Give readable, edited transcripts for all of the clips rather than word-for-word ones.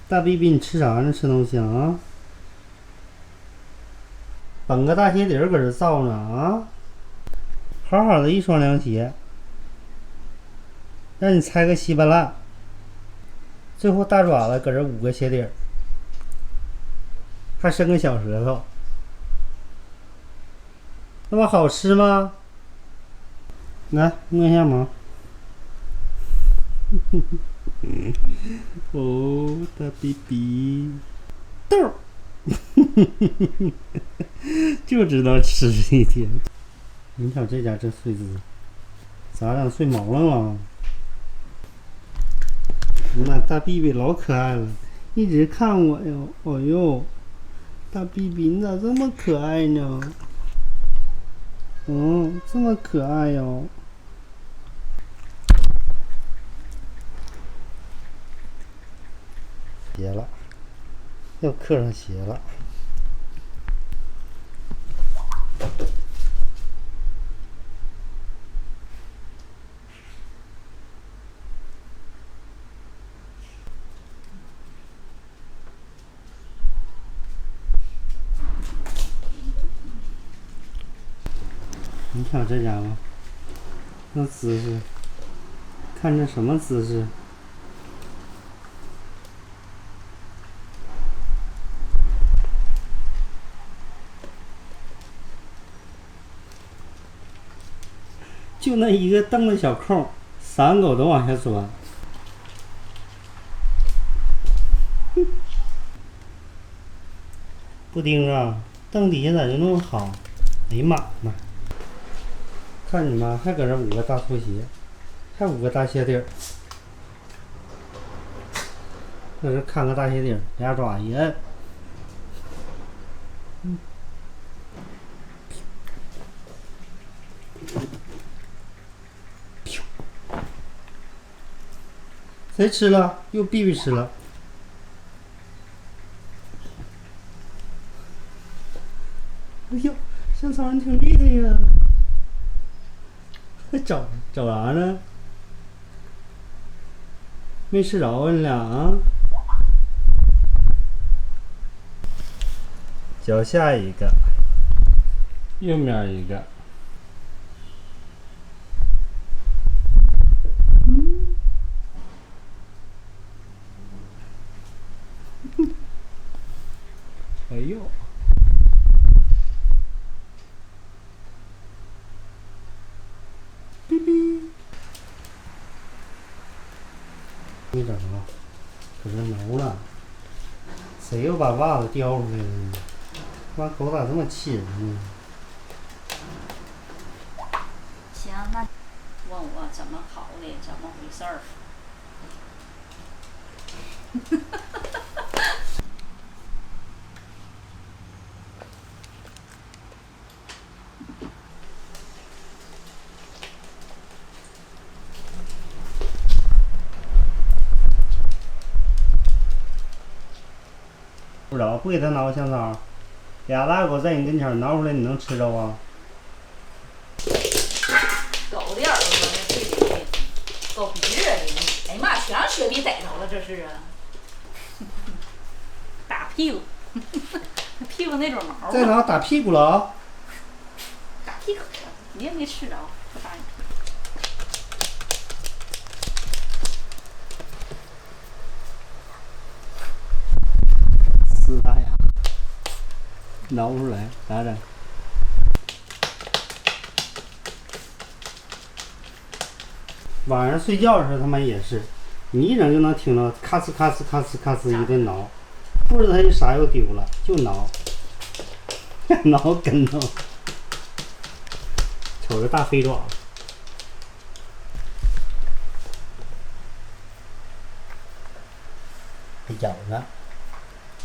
大逼逼，你吃啥呢？吃东西啊？绑个大鞋底儿搁这造呢啊？好好的一双凉鞋，让你拆个稀巴烂，最后大爪子搁这捂个鞋底儿，还伸个小舌头，那么好吃吗？来摸一下毛。哦，大逼逼，豆，就知道吃一天。你瞅这家这睡姿，咋整？睡毛了吗？那大逼逼老可爱了，一直看我哟。哦呦，大逼逼你咋这么可爱呢？这么可爱哟。鞋了，又刻上鞋了。你瞧这家伙，那姿势，看这什么姿势？就那一个蹬的小空，3狗都往下钻。布丁啊，蹬底下咋就那么好？哎呀妈呀！看你妈还搁这捂个大拖鞋，还捂个大鞋底儿，搁这看个大鞋底儿，俩爪一摁。谁吃了？又逼逼吃了。哎呦，小草你挺厉害呀！找啥呢？没吃着啊你俩啊？脚下一个，右面一个。哎呦！哔哔！没整着，搁这挠了。谁又把袜子叼出来了呢？妈狗咋这么气人呢？行，那问我怎么好的，怎么回事儿？不知道，不给它挠香草，俩大狗在你跟前挠出来，你能吃着啊？狗的耳朵呢？最灵敏，狗鼻子灵敏。哎呀妈，全让雪碧逮着了，这是啊！打屁股，屁股那种毛。在哪打屁股了啊？打屁股了，你也没吃着，不打你。呲大牙，挠不出来，咋整？晚上睡觉的时候他妈也是，你一整就能听到咔呲咔呲咔呲咔呲一顿挠，不知道他啥又丢了，就挠，挠跟头，瞅着大飞爪子，还咬呢！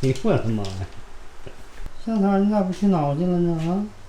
哎呦我的妈呀！香草，你咋不去挠去了呢？啊？